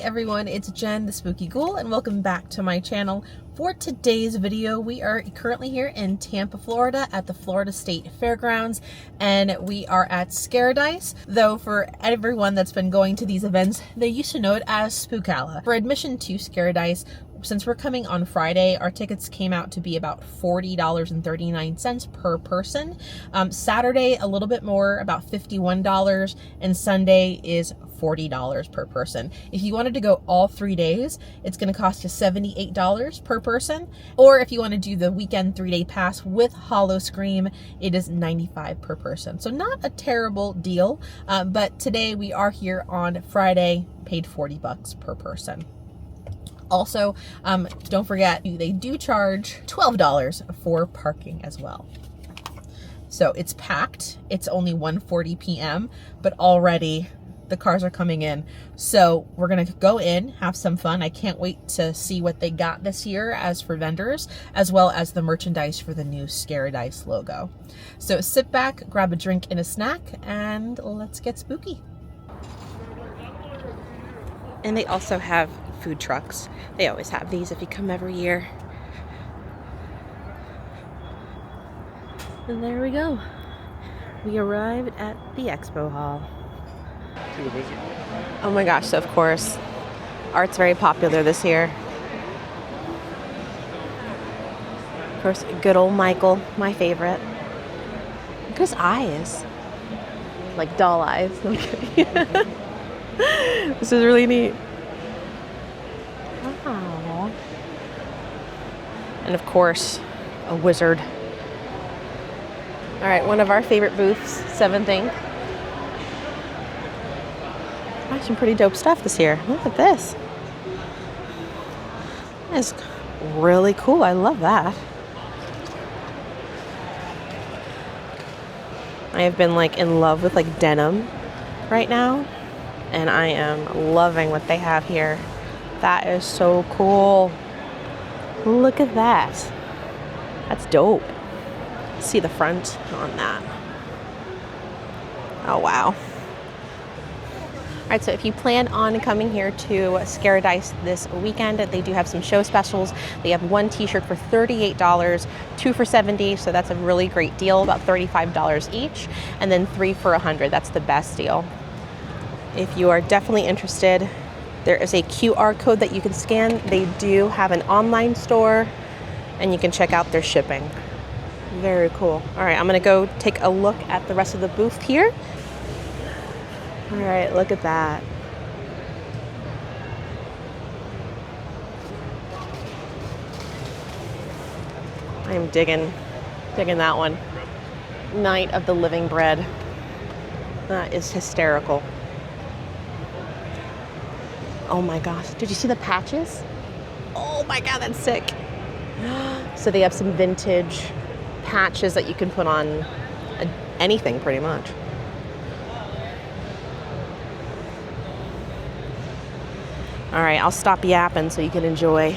everyone, it's Jen, the Spooky Ghoul, and welcome back to my channel. For today's video, we are currently here in Tampa, Florida at the Florida State Fairgrounds, and we are at Scaradise, though for everyone that's been going to these events, they used to know it as Spookala. For admission to Scaradise, since we're coming on Friday, our tickets came out to be about $40.39 per person. Saturday, a little bit more, about $51, and Sunday is $40 per person. If you wanted to go all 3 days, it's going to cost you $78 per person. Or if you want to do the weekend 3-day pass with Hollow Scream, it is $95 per person. So not a terrible deal, but today we are here on Friday, paid $40 per person. Also, don't forget, they do charge $12 for parking as well. So it's packed. It's only 1:40 p.m., but already the cars are coming in. So we're gonna go in, have some fun. I can't wait to see what they got this year as for vendors, as well as the merchandise for the new Scaradise logo. So sit back, grab a drink and a snack, and let's get spooky. And they also have food trucks. They always have these if you come every year. And there we go. We arrived at the expo hall. Oh my gosh, so of course, art's very popular this year. Of course, good old Michael, my favorite. Look at his eyes. Like doll eyes. No, I'm kidding. This is really neat. Wow. And of course, a wizard. All right, one of our favorite booths, Seventh Ink. Some pretty dope stuff this year. Look at this. That's really cool. I love that. I have been like in love with like denim right now, and I am loving what they have here. That is so cool. Look at that. That's dope. See the front on that. Oh wow. All right, so if you plan on coming here to Scaradise this weekend, they do have some show specials. They have one t-shirt for $38, 2 for $70, so that's a really great deal, about $35 each, and then 3 for $100. That's the best deal. If you are definitely interested, there is a QR code that you can scan. They do have an online store, and you can check out their shipping. Very cool. All right, I'm gonna go take a look at the rest of the booth here. All right, look at that. I am digging that one. Night of the Living Bread. That is hysterical. Oh my gosh, did you see the patches? Oh my God, that's sick. So they have some vintage patches that you can put on anything pretty much. All right, I'll stop yapping so you can enjoy.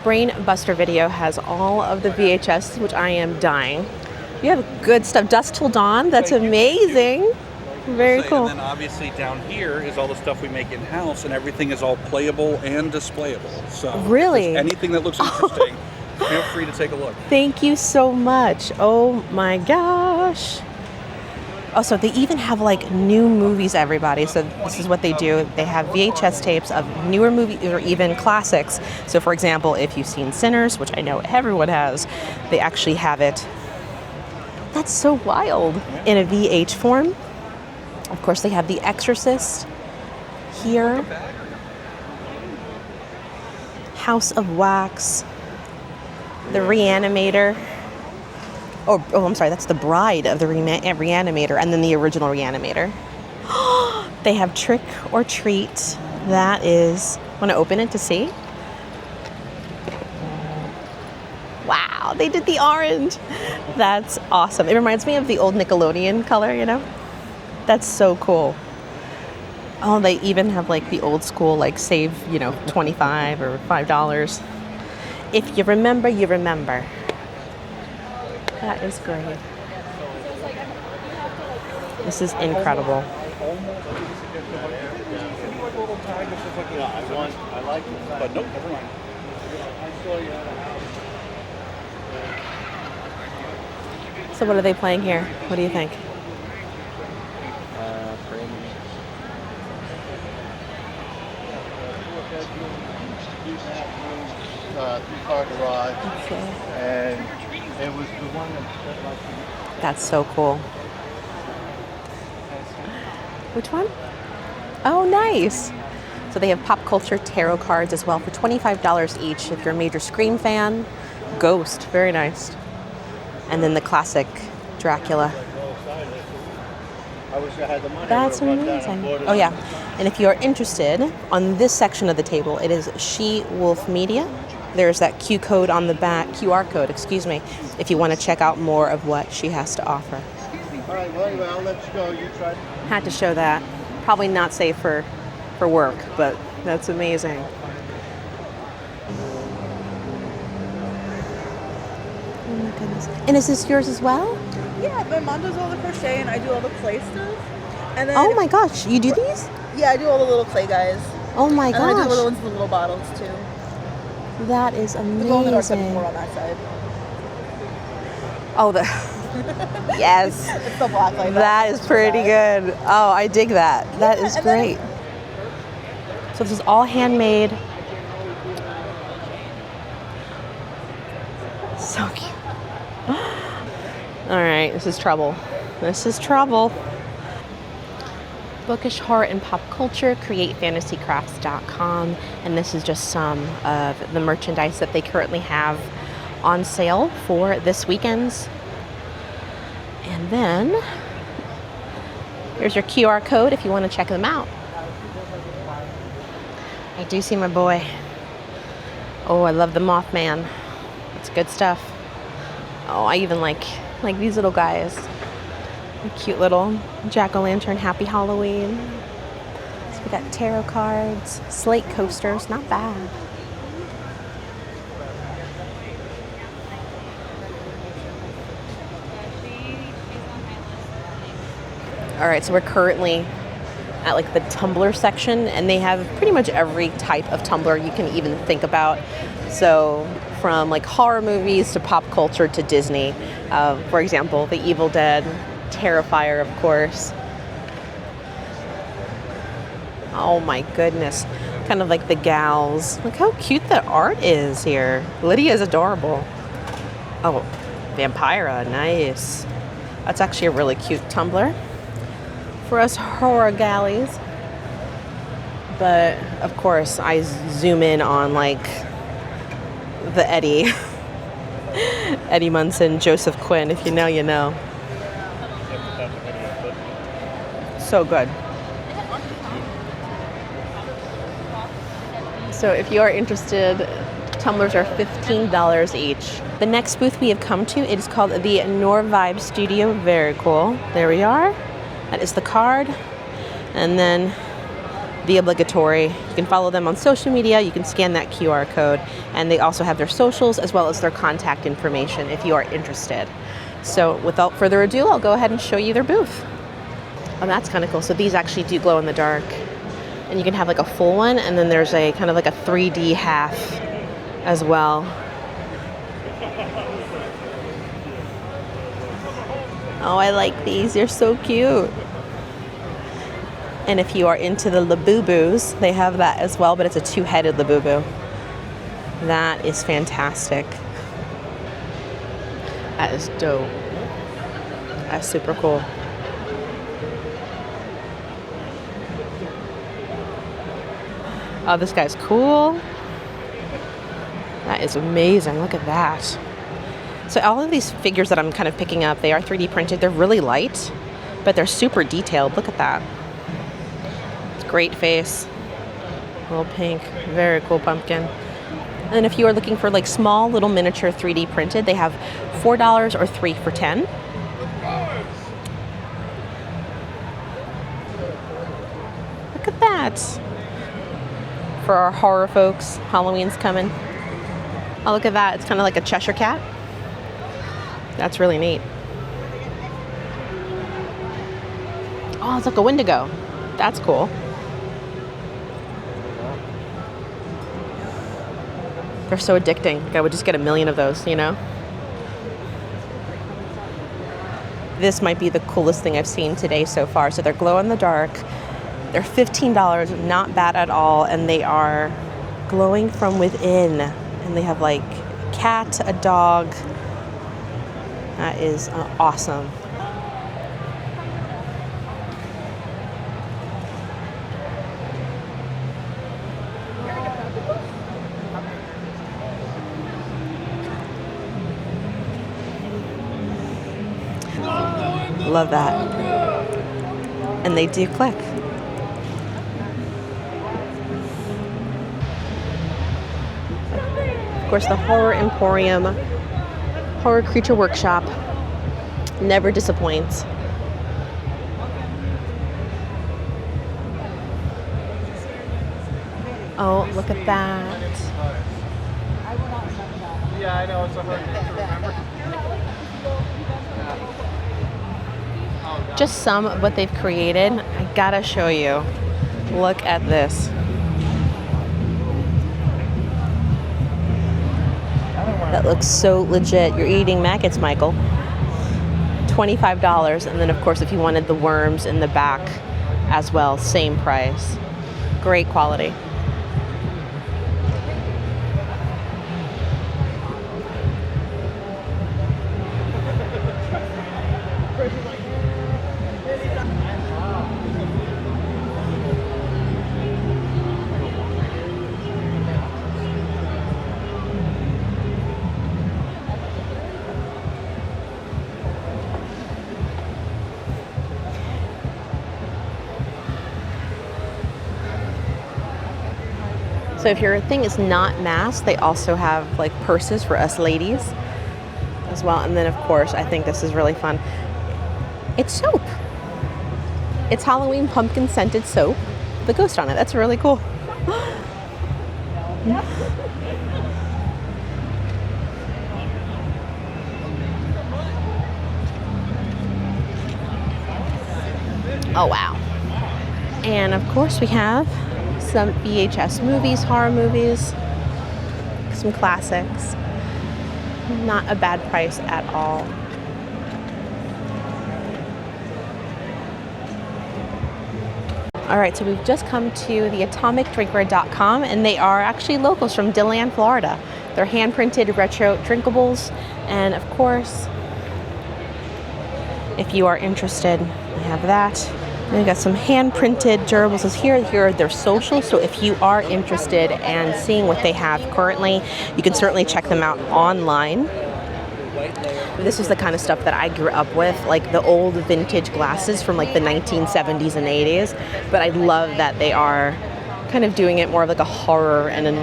Brain Buster Video has all of the VHS, which I am dying. You have good stuff. Dusk Till Dawn, that's amazing. Very cool. And then obviously down here is all the stuff we make in-house, and everything is all playable and displayable. So really, anything that looks interesting, Feel free to take a look. Thank you so much. Oh my gosh. Oh, so they even have like new movies, everybody. So this is what they do. They have VHS tapes of newer movies or even classics. So for example, if you've seen Sinners, which I know everyone has, they actually have it. That's so wild. In a VH form. Of course, they have The Exorcist here. House of Wax. The Reanimator. Oh, I'm sorry, that's the bride of the Reanimator and then the original Reanimator. They have Trick or Treat. That is, want to open it to see? Wow, they did the orange. That's awesome. It reminds me of the old Nickelodeon color, you know? That's so cool. Oh, they even have like the old school, like save, you know, $25 or $5. If you remember, you remember. That is great. This is incredible. But nope, never mind. So what are they playing here? What do you think? Three-car garage. Okay. And it was the one that That's so cool. Which one? Oh, nice. So they have pop culture tarot cards as well for $25 each if you're a major Scream fan. Ghost, very nice. And then the classic Dracula. I wish I had the money. That's amazing. Oh yeah. And if you are interested, on this section of the table, it is She Wolf Media. There's that QR code, excuse me, if you want to check out more of what she has to offer. All right, well, anyway, I'll let you go. You try. Had to show that. Probably not safe for work, but that's amazing. Oh my goodness. And is this yours as well? Yeah, my mom does all the crochet and I do all the clay stuff. And then Oh my gosh, you do these? yeah, I do all the little clay guys. Oh my And then I do the little gosh. ones in the little bottles too. That is The glow in the dark stuff is amazing. more on that side. Oh, the yes. It's the black light. That is pretty good. Oh, I dig that. That is and then- great. So this is all handmade. So cute. All right, this is trouble. This is trouble. Bookish Heart and Pop Culture, createfantasycrafts.com, and this is just some of the merchandise that they currently have on sale for this weekend's. And then here's your QR code if you want to check them out. I do see my boy. Oh, I love the Mothman. It's good stuff. Oh, I even like these little guys. A cute little jack-o'-lantern, happy Halloween. So we got tarot cards, slate coasters, not bad. All right, so we're currently at like the tumbler section, and they have pretty much every type of tumbler you can even think about. So from like horror movies to pop culture to Disney. For example, The Evil Dead, Terrifier, of course. Oh my goodness. Kind of like the gals. Look how cute the art is here. Lydia's adorable. Oh, Vampira, nice. That's actually a really cute tumbler for us horror galleys. But of course, I zoom in on like the Eddie. Eddie Munson, Joseph Quinn. If you know, you know. So good. So if you are interested, tumblers are $15 each. The next booth we have come to, it is called the Nor Vibe Studio. Very cool. There we are. That is the card. And then the obligatory. You can follow them on social media. You can scan that QR code. And they also have their socials as well as their contact information if you are interested. So without further ado, I'll go ahead and show you their booth. Oh, that's kind of cool. So these actually do glow in the dark. And you can have like a full one, and then there's a kind of like a 3D half as well. Oh, I like these. They're so cute. And if you are into the Labubus, they have that as well, but it's a two-headed Labubu. That is fantastic. That is dope. That's super cool. Oh, this guy's cool. That is amazing. Look at that. So all of these figures that I'm kind of picking up, they are 3D printed. They're really light, but they're super detailed. Look at that. It's great face. Little pink. Very cool pumpkin. And if you are looking for like small little miniature 3D printed, they have $4 or 3 for 10. Look at that. For our horror folks, Halloween's coming. Oh, look at that. It's kind of like a Cheshire cat. That's really neat. Oh, it's like a Wendigo. That's cool. They're so addicting. Like I would just get a million of those, you know? This might be the coolest thing I've seen today so far. So they're glow in the dark. They're $15, not bad at all. And they are glowing from within. And they have like a cat, a dog. That is awesome. Love that. And they do click. Of course, the Horror Emporium, Horror Creature Workshop, never disappoints. Oh, look at that. Yeah, I know, it's a hard name to remember. Just some of what they've created. I gotta show you. Look at this. That looks so legit. You're eating maggots, Michael. $25. And then, of course, if you wanted the worms in the back as well, same price. Great quality. So if your thing is not masked, they also have like purses for us ladies as well. And then of course, I think this is really fun. It's soap. It's Halloween pumpkin scented soap. The ghost on it. That's really cool. Oh wow. And of course we have some VHS movies, horror movies, some classics. Not a bad price at all. All right, so we've just come to the atomicdrinkware.com, and they are actually locals from DeLand, Florida. They're hand-printed retro drinkables, and of course, if you are interested, we have that. And we got some hand-printed durables here. Here are their socials, so if you are interested in seeing what they have currently, you can certainly check them out online. This is the kind of stuff that I grew up with, like the old vintage glasses from like the 1970s and 80s. But I love that they are kind of doing it more of like a horror and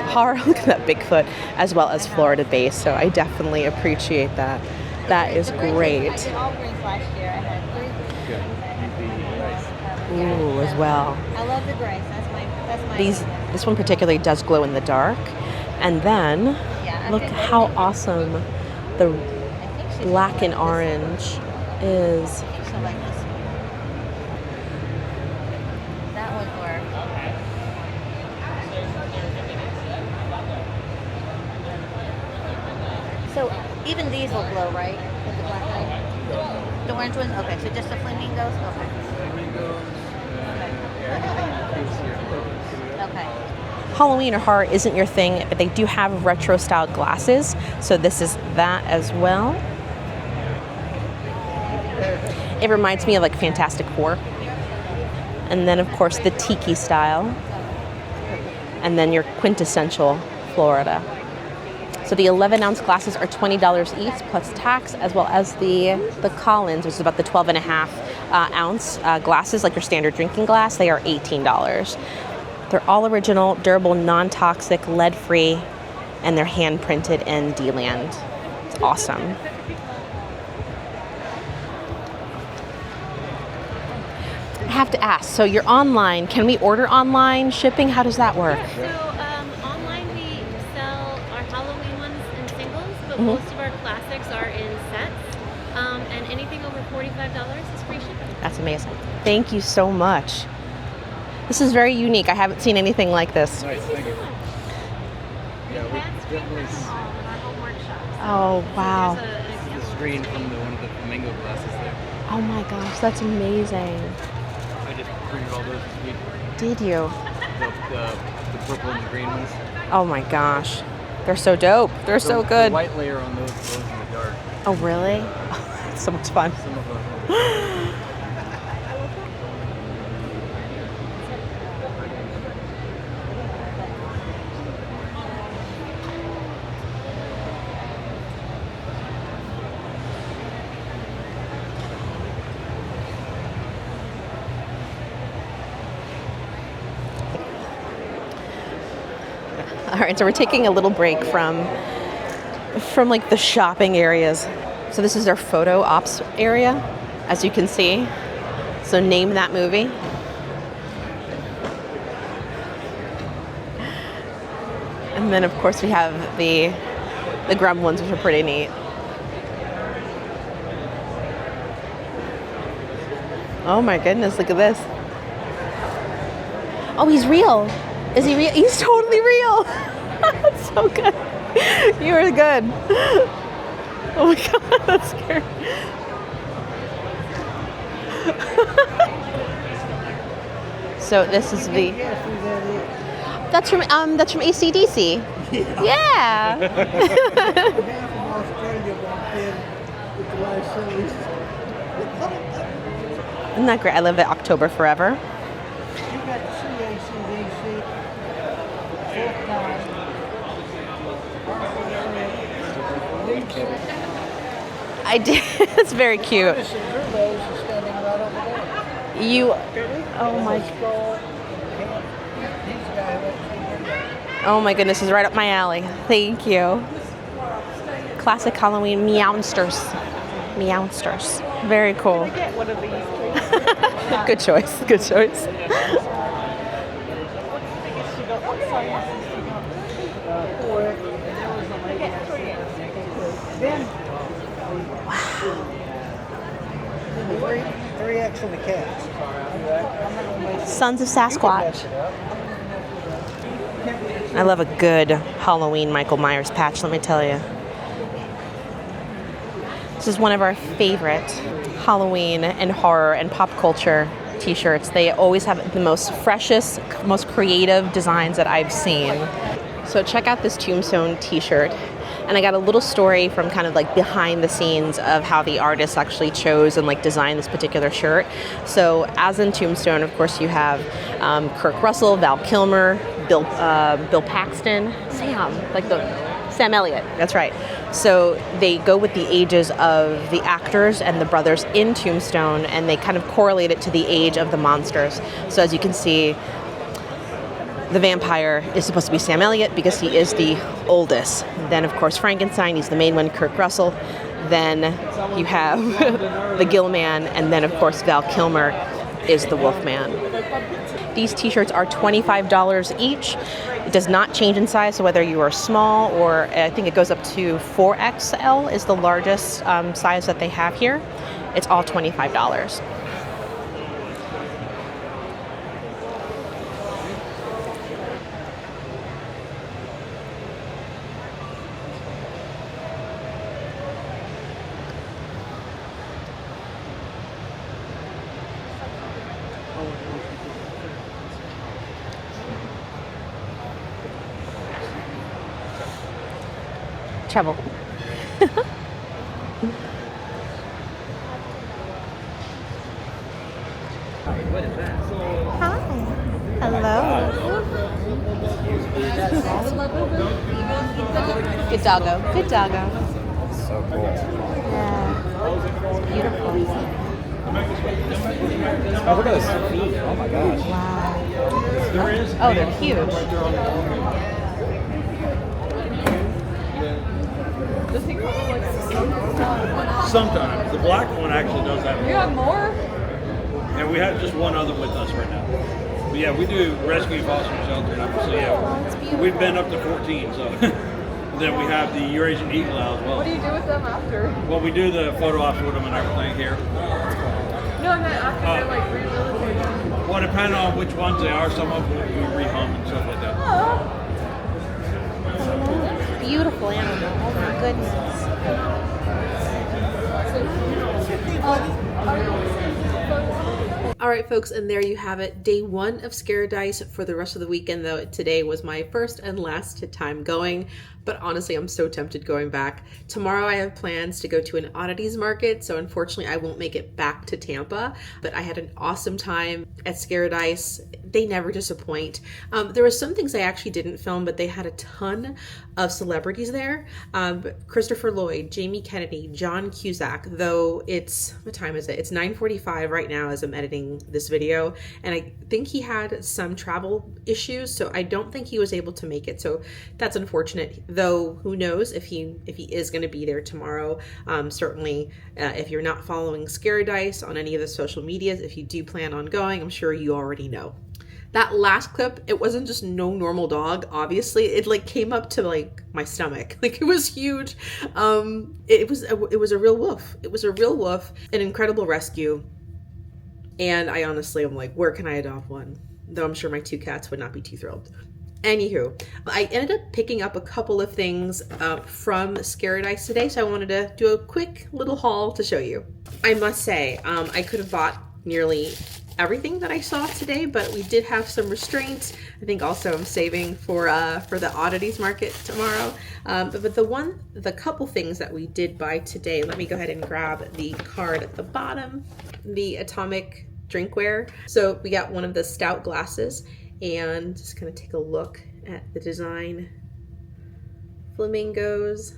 horror, look at that Bigfoot, as well as Florida based. So I definitely appreciate that. That is great. Ooh, as well. I love the grace. That's my. This one particularly does glow in the dark. And then look how awesome the black and orange is. So like this one. That would work. So even these will glow, right? With the black light? The orange ones? Okay, so just the flamingos? Okay. Okay. Halloween or horror isn't your thing, but they do have retro styled glasses. So this is that as well. It reminds me of like Fantastic Four. And then of course the tiki style. And then your quintessential Florida. So the 11-ounce glasses are $20 each plus tax, as well as the Collins, which is about the 12.5-ounce glasses, like your standard drinking glass. They are $18. They're all original, durable, non-toxic, lead-free, and they're hand-printed in D-Land. It's awesome. I have to ask, so you're online. Can we order online shipping? How does that work? So online we sell our Halloween ones in singles, but most of our classics are in sets. And anything over $45 is free shipping. That's amazing. Thank you so much. This is very unique. I haven't seen anything like this. Nice, thank you. We can screen print them all in our home workshops. Oh, wow. So there's an The example. screen from one of the flamingo glasses there. Oh my gosh, that's amazing. I just printed all those this week. Did you? The purple and the green ones. Oh my gosh. They're so dope. They're so good. The white layer on those glows in the dark. Oh, really? It's so much fun. Some of them. All right, so we're taking a little break from like the shopping areas. So this is their photo ops area, as you can see. So name that movie. And then of course we have the gremlins, which are pretty neat. Oh my goodness, look at this. Oh, he's real. Is he real? He's totally real. That's so good. You are good. Oh my god, that's scary. So this is the. That's from AC/DC. Yeah. Isn't that great? I live at October Forever. I did. It's very cute. You. Oh my. Oh my goodness, is right up my alley. Thank you. Classic Halloween meowsters. Meowsters. Very cool. Good choice. Good choice. Three X in the cats. Sons of Sasquatch. I love a good Halloween Michael Myers patch, let me tell you. This is one of our favorite Halloween and horror and pop culture t-shirts. They always have the most freshest, most creative designs that I've seen. So check out this Tombstone t-shirt. And I got a little story from kind of like behind the scenes of how the artist actually chose and like designed this particular shirt. So as in Tombstone, of course, you have Kurt Russell, Val Kilmer, Bill Paxton, Sam Elliott. That's right. So they go with the ages of the actors and the brothers in Tombstone, and they kind of correlate it to the age of the monsters. So as you can see, the vampire is supposed to be Sam Elliott because he is the oldest. Then, of course, Frankenstein, he's the main one, Kurt Russell. Then you have the Gill Man, and then, of course, Val Kilmer is the Wolfman. These t-shirts are $25 each. It does not change in size, so whether you are small or I think it goes up to 4XL is the largest size that they have here. It's all $25. trouble. Hi. Hello. Good doggo. Good doggo. So cool. Yeah. It's beautiful. Oh, look at this feet. Oh my gosh. Wow. Oh, they're huge. Sometimes. The black one actually does that. You have more? And we have just one other with us right now. But yeah, we do rescue, foster, and shelter. So yeah, we've been up to 14. So then we have the Eurasian eagle owl as well. What do you do with them after? Well, we do the photo ops with them and everything here. No, I meant after they're like rehabilitated. Well, depending on which ones they are, some of them we rehome and stuff like that. Beautiful animal. Oh my goodness. All right, folks, and there you have it. Day 1 of Scaradise for the rest of the weekend, though today was my first and last time going. But honestly, I'm so tempted going back. Tomorrow I have plans to go to an oddities market, so unfortunately I won't make it back to Tampa. But I had an awesome time at Scaradise. They never disappoint. There were some things I actually didn't film, but they had a ton of celebrities there. Christopher Lloyd, Jamie Kennedy, John Cusack, though it's, what time is it? It's 9:45 right now as I'm editing this video. And I think he had some travel issues, so I don't think he was able to make it. So that's unfortunate. Though who knows if he is going to be there tomorrow. Certainly, if you're not following Scaradise on any of the social medias, if you do plan on going, I'm sure you already know. That last clip, it wasn't just no normal dog. Obviously, it like came up to like my stomach. Like it was huge. It was a real wolf. It was a real wolf, an incredible rescue. And I honestly am like, where can I adopt one? Though I'm sure my 2 cats would not be too thrilled. Anywho, I ended up picking up a couple of things from Scaradise today, so I wanted to do a quick little haul to show you. I must say, I could have bought nearly everything that I saw today, but we did have some restraints. I think also I'm saving for the oddities market tomorrow. But the couple things that we did buy today, let me go ahead and grab the card at the bottom, the atomic drinkware. So we got one of the stout glasses, and just gonna take a look at the design. Flamingos.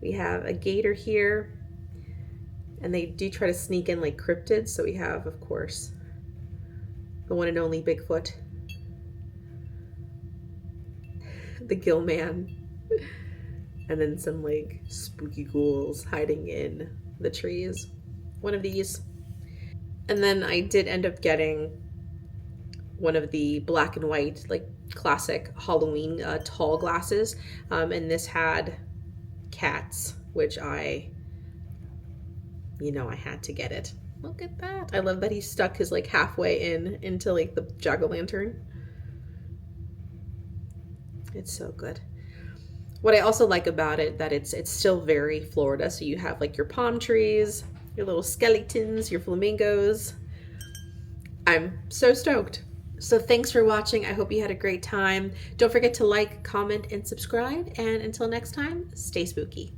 We have a gator here, and they do try to sneak in like cryptids. So we have, of course, the one and only Bigfoot, the gill man, and then some like spooky ghouls hiding in the trees. One of these. And then I did end up getting one of the black and white, like classic Halloween tall glasses. And this had cats, which I had to get it. Look at that. I love that he stuck his like halfway into like the jack-o'-lantern. It's so good. What I also like about it, that it's still very Florida. So you have like your palm trees, your little skeletons, your flamingos. I'm so stoked. So thanks for watching. I hope you had a great time. Don't forget to like, comment, and subscribe. And until next time, stay spooky.